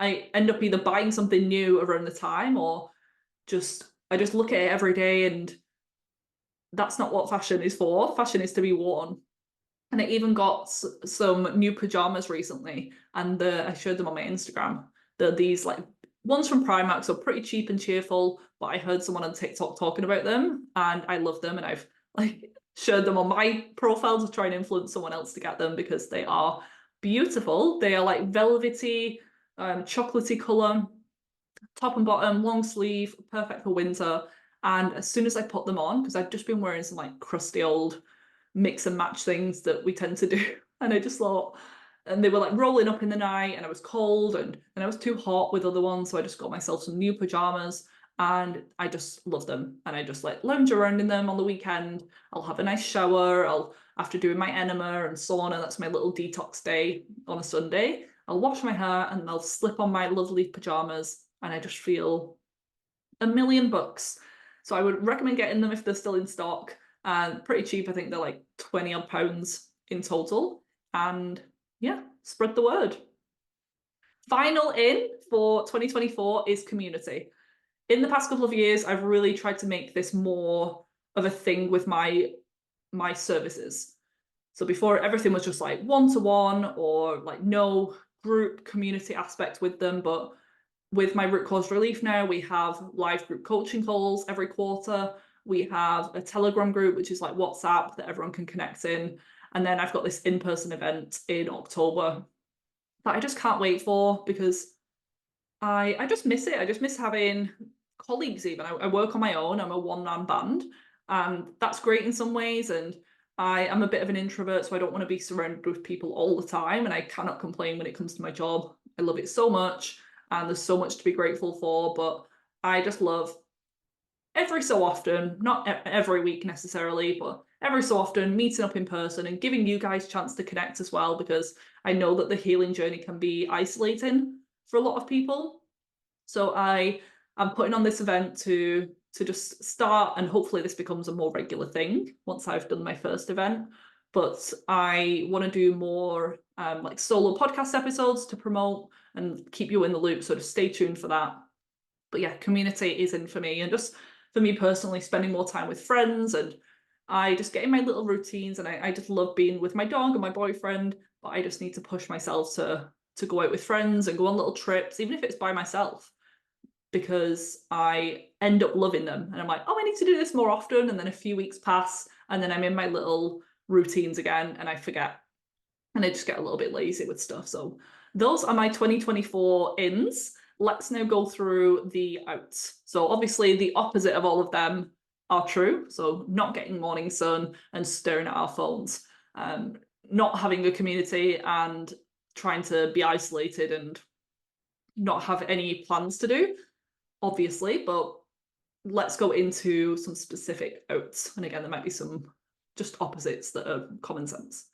I end up either buying something new around the time, or I just look at it every day, and that's not what fashion is for. Fashion is to be worn. And I even got some new pajamas recently, and I showed them on my Instagram. They're these like ones from Primark, so pretty cheap and cheerful, but I heard someone on TikTok talking about them and I love them, and I've like shared them on my profile to try and influence someone else to get them because they are beautiful. They are like velvety, chocolatey colour, top and bottom, long sleeve, perfect for winter. And as soon as I put them on, because I've just been wearing some like crusty old mix and match things that we tend to do, and I just thought, and they were like rolling up in the night, and I was cold and I was too hot with other ones, so I just got myself some new pajamas, and I just love them. And I just like lounge around in them on the weekend. I'll have a nice shower. After doing my enema and sauna, that's my little detox day on a Sunday. I'll wash my hair and I'll slip on my lovely pajamas, and I just feel $1,000,000. So I would recommend getting them if they're still in stock, and pretty cheap. I think they're like 20 odd pounds in total. And yeah, spread the word. Final in for 2024 is community. In the past couple of years, I've really tried to make this more of a thing with my services. So before, everything was just like one-to-one or like no group community aspect with them. But with my root cause relief now, we have live group coaching calls every quarter. We have a Telegram group, which is like WhatsApp, that everyone can connect in. And then I've got this in-person event in October that I just can't wait for, because I just miss it. I just miss having colleagues even. I work on my own. I'm a one-man band, and that's great in some ways. And I am a bit of an introvert, so I don't want to be surrounded with people all the time. And I cannot complain when it comes to my job. I love it so much, and there's so much to be grateful for. But I just love every so often, not every week necessarily, but every so often meeting up in person and giving you guys a chance to connect as well, because I know that the healing journey can be isolating for a lot of people. So I am putting on this event to just start, and hopefully this becomes a more regular thing once I've done my first event. But I want to do more like solo podcast episodes to promote and keep you in the loop, so just stay tuned for that. But yeah, community is in for me, and just for me personally, spending more time with friends, and I just get in my little routines, and I just love being with my dog and my boyfriend, but I just need to push myself to go out with friends and go on little trips, even if it's by myself, because I end up loving them. And I'm like, oh, I need to do this more often. And then a few weeks pass, and then I'm in my little routines again, and I forget. And I just get a little bit lazy with stuff. So those are my 2024 ins. Let's now go through the outs. So obviously the opposite of all of them are true. So not getting morning sun and staring at our phones, not having a community and trying to be isolated and not have any plans to do, obviously. But let's go into some specific outs. And again, there might be some just opposites that are common sense.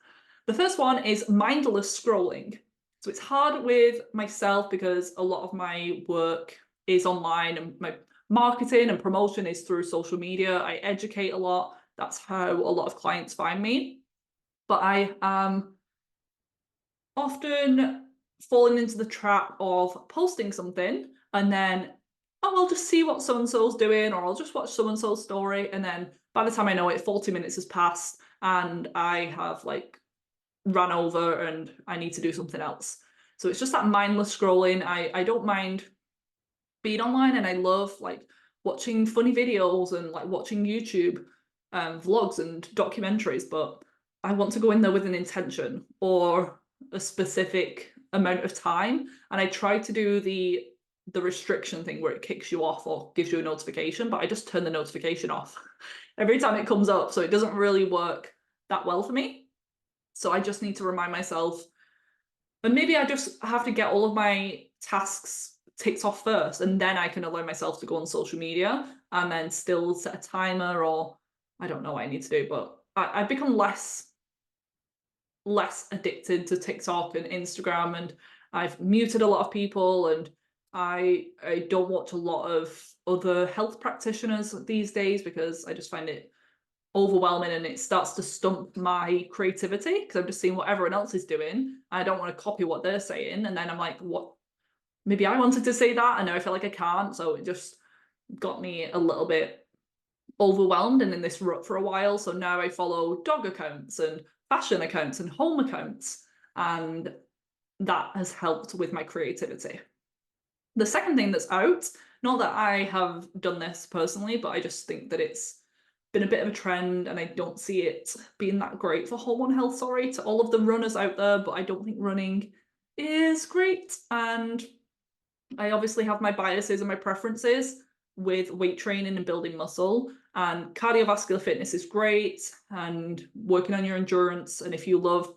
The first one is mindless scrolling. So it's hard with myself because a lot of my work is online, and my marketing and promotion is through social media. I educate a lot. That's how a lot of clients find me. But I am often falling into the trap of posting something and then, oh, I'll just see what so-and-so's doing, or I'll just watch so-and-so's story. And then by the time I know it, 40 minutes has passed and I have like run over and I need to do something else. So it's just that mindless scrolling. I don't mind being online, and I love like watching funny videos and like watching YouTube vlogs and documentaries, but I want to go in there with an intention or a specific amount of time. And I try to do the restriction thing where it kicks you off or gives you a notification, but I just turn the notification off every time it comes up. So it doesn't really work that well for me. So I just need to remind myself, and maybe I just have to get all of my tasks ticked off first, and then I can allow myself to go on social media and then still set a timer, or I don't know what I need to do. But I've become less addicted to TikTok and Instagram, and I've muted a lot of people, and I don't watch a lot of other health practitioners these days because I just find it overwhelming, and it starts to stump my creativity because I'm just seeing what everyone else is doing. I don't want to copy what they're saying, and then I'm like, what? Maybe I wanted to say that, and now I feel like I can't. So it just got me a little bit overwhelmed and in this rut for a while. So now I follow dog accounts and fashion accounts and home accounts, and that has helped with my creativity. The second thing that's out, not that I have done this personally, but I just think that it's been a bit of a trend, and I don't see it being that great for hormone health. Sorry to all of the runners out there, but I don't think running is great. And I obviously have my biases and my preferences with weight training and building muscle, and cardiovascular fitness is great and working on your endurance. And if you love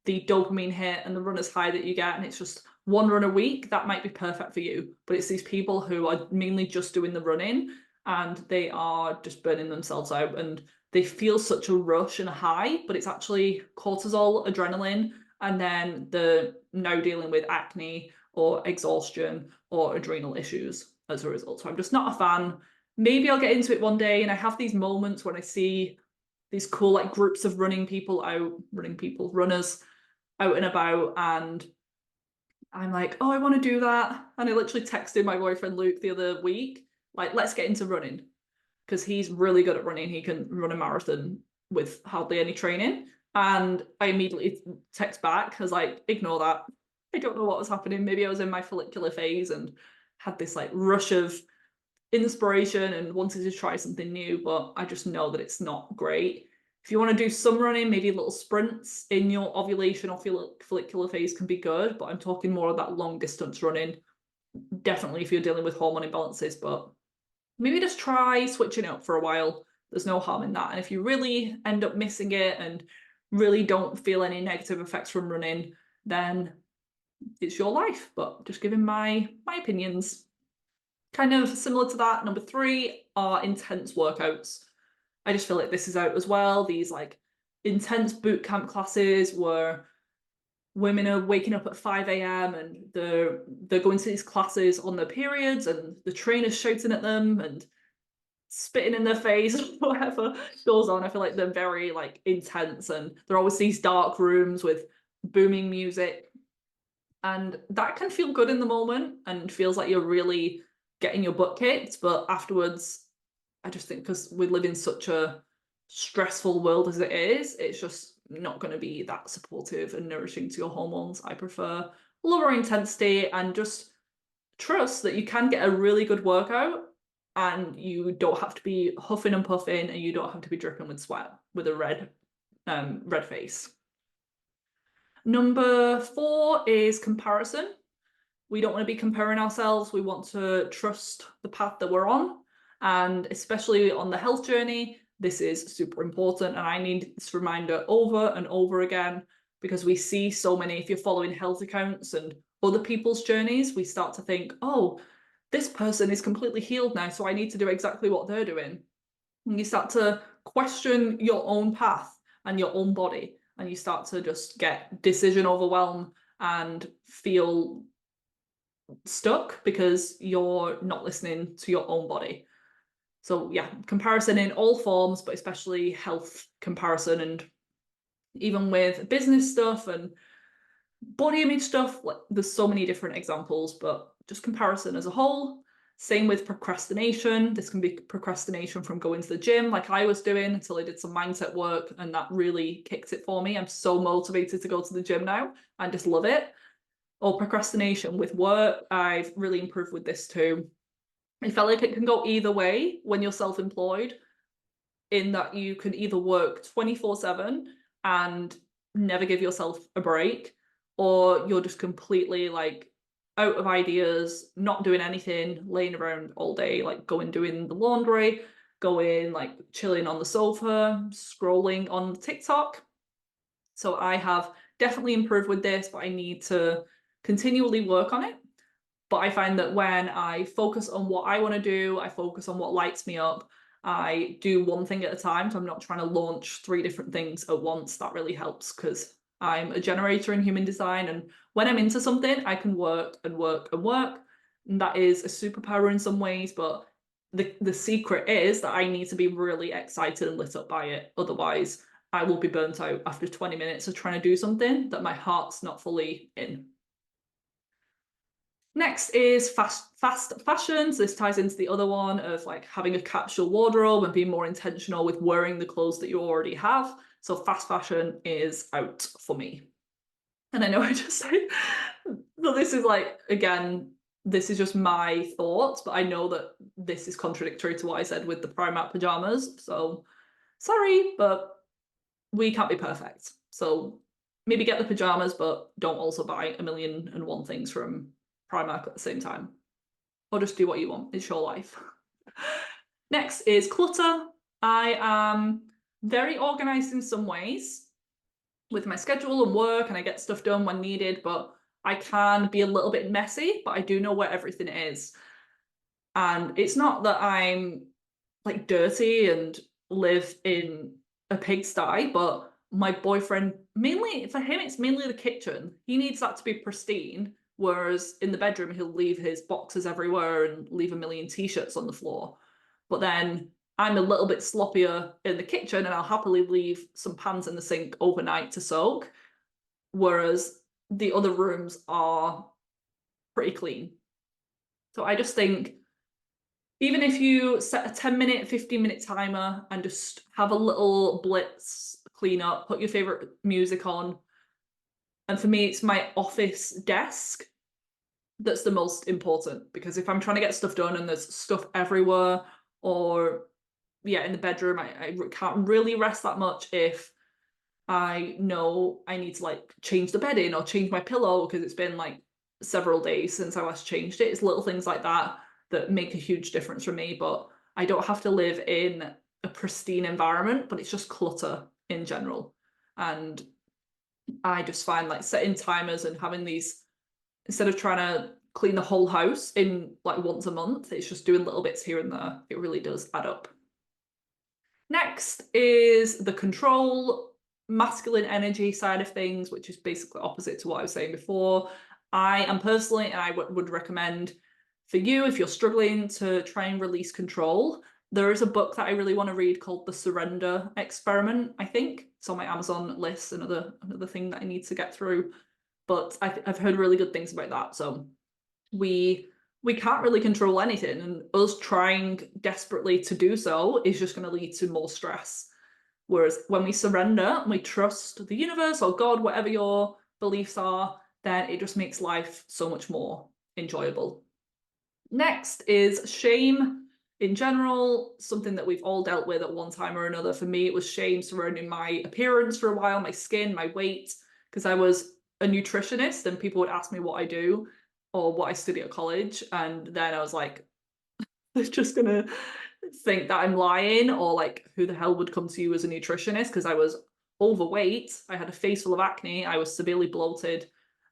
the dopamine hit and the runner's high that you get, and it's just one run a week, that might be perfect for you. But it's these people who are mainly just doing the running and they are just burning themselves out and they feel such a rush and a high, but it's actually cortisol, adrenaline, and then they're now dealing with acne or exhaustion or adrenal issues as a result. So I'm just not a fan. Maybe I'll get into it one day, and I have these moments when I see these cool like groups of runners out and about, and I'm like, oh, I want to do that. And I literally texted my boyfriend Luke the other week, like, let's get into running, because he's really good at running. He can run a marathon with hardly any training. And I immediately text back, I was like, ignore that. I don't know what was happening. Maybe I was in my follicular phase and had this like rush of inspiration and wanted to try something new, but I just know that it's not great. If you want to do some running, maybe little sprints in your ovulation or follicular phase can be good, but I'm talking more of that long distance running. Definitely if you're dealing with hormone imbalances, but maybe just try switching it up for a while. There's no harm in that. And if you really end up missing it and really don't feel any negative effects from running, then it's your life. But just giving my opinions. Kind of similar to that, number 3 are intense workouts. I just feel like this is out as well. These like intense boot camp classes where women are waking up at 5 a.m. and they're going to these classes on their periods, and the trainer's shouting at them and spitting in their face, whatever goes on. I feel like they're very like intense, and there are always these dark rooms with booming music, and that can feel good in the moment and feels like you're really getting your butt kicked, but afterwards I just think because we live in such a stressful world as it is, it's just not going to be that supportive and nourishing to your hormones. I prefer lower intensity and just trust that you can get a really good workout and you don't have to be huffing and puffing and you don't have to be dripping with sweat with a red face. Number 4 is comparison. We don't want to be comparing ourselves. We want to trust the path that we're on. And especially on the health journey, this is super important. And I need this reminder over and over again, because we see so many, if you're following health accounts and other people's journeys, we start to think, oh, this person is completely healed now, so I need to do exactly what they're doing. And you start to question your own path and your own body, and you start to just get decision overwhelm and feel stuck because you're not listening to your own body. So yeah, comparison in all forms, but especially health comparison, and even with business stuff and body image stuff, like there's so many different examples, but just comparison as a whole. Same with procrastination. This can be procrastination from going to the gym like I was doing until I did some mindset work, and that really kicked it for me. I'm so motivated to go to the gym now. I just love it. Or procrastination with work. I've really improved with this too. I felt like it can go either way when you're self-employed, in that you can either work 24/7 and never give yourself a break, or you're just completely like out of ideas, not doing anything, laying around all day, like going doing the laundry, going like chilling on the sofa, scrolling on TikTok. So I have definitely improved with this, but I need to continually work on it. But I find that when I focus on what I want to do, I focus on what lights me up, I do one thing at a time. So I'm not trying to launch 3 different things at once. That really helps because I'm a generator in human design. And when I'm into something, I can work and work and work. And that is a superpower in some ways. But the secret is that I need to be really excited and lit up by it. Otherwise, I will be burnt out after 20 minutes of trying to do something that my heart's not fully in. Next is fast fashions. This ties into the other one of like having a capsule wardrobe and being more intentional with wearing the clothes that you already have. So fast fashion is out for me. And I know I just said, so this is like, again, this is just my thoughts, but I know that this is contradictory to what I said with the Primark pajamas. So sorry, but we can't be perfect. So maybe get the pajamas, but don't also buy 1,000,001 things from Primark at the same time. Or just do what you want. It's your life. Next is clutter. I am very organized in some ways, with my schedule and work, and I get stuff done when needed, but I can be a little bit messy, but I do know where everything is. And it's not that I'm like dirty and live in a pigsty, but my boyfriend, mainly for him, it's mainly the kitchen. He needs that to be pristine. Whereas in the bedroom, he'll leave his boxes everywhere and leave a million t-shirts on the floor. But then I'm a little bit sloppier in the kitchen and I'll happily leave some pans in the sink overnight to soak. Whereas the other rooms are pretty clean. So I just think even if you set a 10-minute, 15-minute timer and just have a little blitz clean up, put your favorite music on. And for me, it's my office desk that's the most important, because if I'm trying to get stuff done and there's stuff everywhere, or yeah, in the bedroom, I can't really rest that much if I know I need to like change the bedding or change my pillow because it's been like several days since I last changed it. It's little things like that that make a huge difference for me, but I don't have to live in a pristine environment, but it's just clutter in general. And I just find like setting timers and having these, instead of trying to clean the whole house in like once a month, it's just doing little bits here and there. It really does add up. Next is the control, masculine energy side of things, which is basically opposite to what I was saying before. I am personally, and I would recommend for you, if you're struggling to try and release control, there is a book that I really want to read called The Surrender Experiment, I think. It's on my Amazon list, another thing that I need to get through. But I've heard really good things about that. So we can't really control anything, and us trying desperately to do so is just going to lead to more stress. Whereas when we surrender and we trust the universe or God, whatever your beliefs are, then it just makes life so much more enjoyable. Next is shame in general, something that we've all dealt with at one time or another. For me, it was shame surrounding my appearance for a while, my skin, my weight, because I was a nutritionist and people would ask me what I do or what I study at college. And then I was like, they're just gonna think that I'm lying, or like, who the hell would come to you as a nutritionist? Because I was overweight, I had a face full of acne, I was severely bloated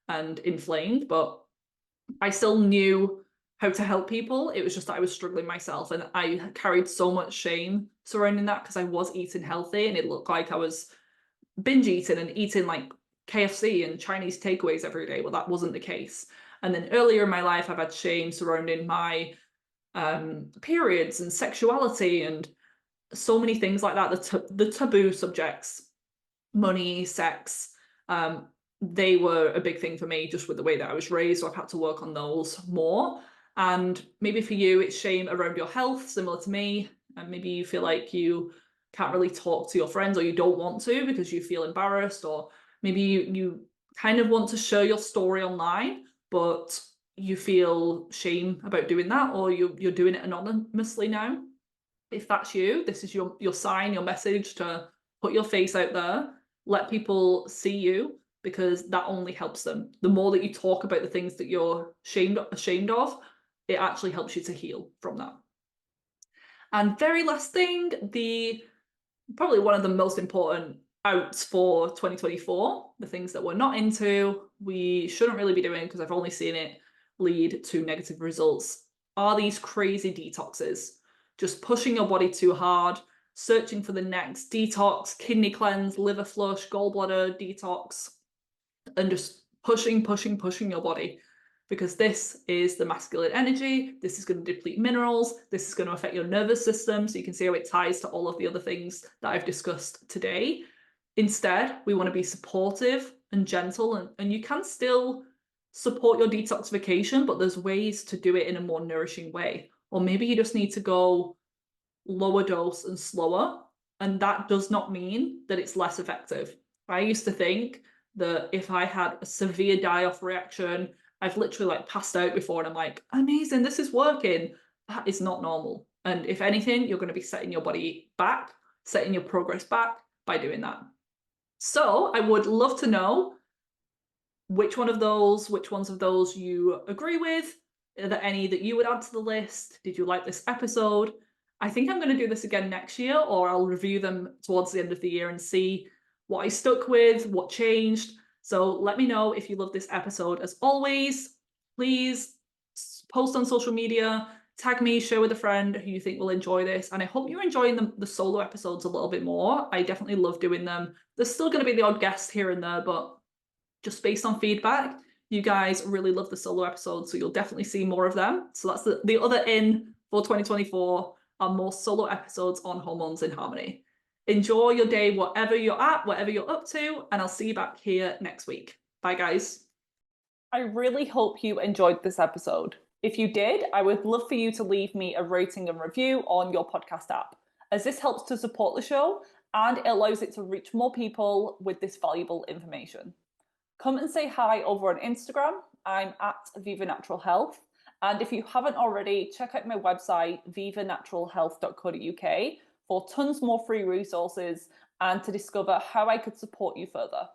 and inflamed, but I still knew how to help people. It was just that I was struggling myself, and I carried so much shame surrounding that because I was eating healthy and it looked like I was binge eating and eating like KFC and Chinese takeaways every day. Well, that wasn't the case. And then earlier in my life, I've had shame surrounding my periods and sexuality and so many things like that. The taboo subjects, money, sex, they were a big thing for me just with the way that I was raised. So I've had to work on those more. And maybe for you, it's shame around your health, similar to me. And maybe you feel like you can't really talk to your friends, or you don't want to because you feel embarrassed, or maybe you kind of want to share your story online, but you feel shame about doing that, or you're doing it anonymously now. If that's you, this is your sign, your message to put your face out there, let people see you, because that only helps them. The more that you talk about the things that you're ashamed of, it actually helps you to heal from that. And very last thing, probably one of the most important outs for 2024, the things that we're not into, we shouldn't really be doing because I've only seen it lead to negative results, are these crazy detoxes. Just pushing your body too hard, searching for the next detox, kidney cleanse, liver flush, gallbladder detox, and just pushing your body, because this is the masculine energy. This is going to deplete minerals. This is going to affect your nervous system. So you can see how it ties to all of the other things that I've discussed today. Instead, we want to be supportive and gentle, and you can still support your detoxification, but there's ways to do it in a more nourishing way. Or maybe you just need to go lower dose and slower. And that does not mean that it's less effective. I used to think that if I had a severe die-off reaction, I've literally like passed out before and I'm like, amazing, this is working. That is not normal. And if anything, you're going to be setting your body back, setting your progress back by doing that. So I would love to know which ones of those you agree with. Are there any that you would add to the list? Did you like this episode? I think I'm going to do this again next year, or I'll review them towards the end of the year and see what I stuck with, what changed. So let me know if you love this episode. As always, please post on social media, tag me, share with a friend who you think will enjoy this. And I hope you're enjoying the solo episodes a little bit more. I definitely love doing them. There's still going to be the odd guest here and there, but just based on feedback, you guys really love the solo episodes, so you'll definitely see more of them. So that's the other in for 2024 are more solo episodes on hormones in harmony. Enjoy your day, whatever you're at, whatever you're up to, and I'll see you back here next week. Bye, guys. I really hope you enjoyed this episode. If you did, I would love for you to leave me a rating and review on your podcast app, as this helps to support the show and it allows it to reach more people with this valuable information. Come and say hi over on Instagram. I'm at Viva Natural Health. And if you haven't already, check out my website, vivanaturalhealth.co.uk, for tons more free resources and to discover how I could support you further.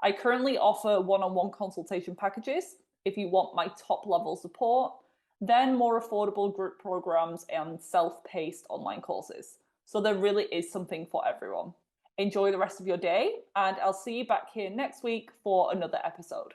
I currently offer one-on-one consultation packages if you want my top level support, then more affordable group programs and self-paced online courses. So there really is something for everyone. Enjoy the rest of your day, and I'll see you back here next week for another episode.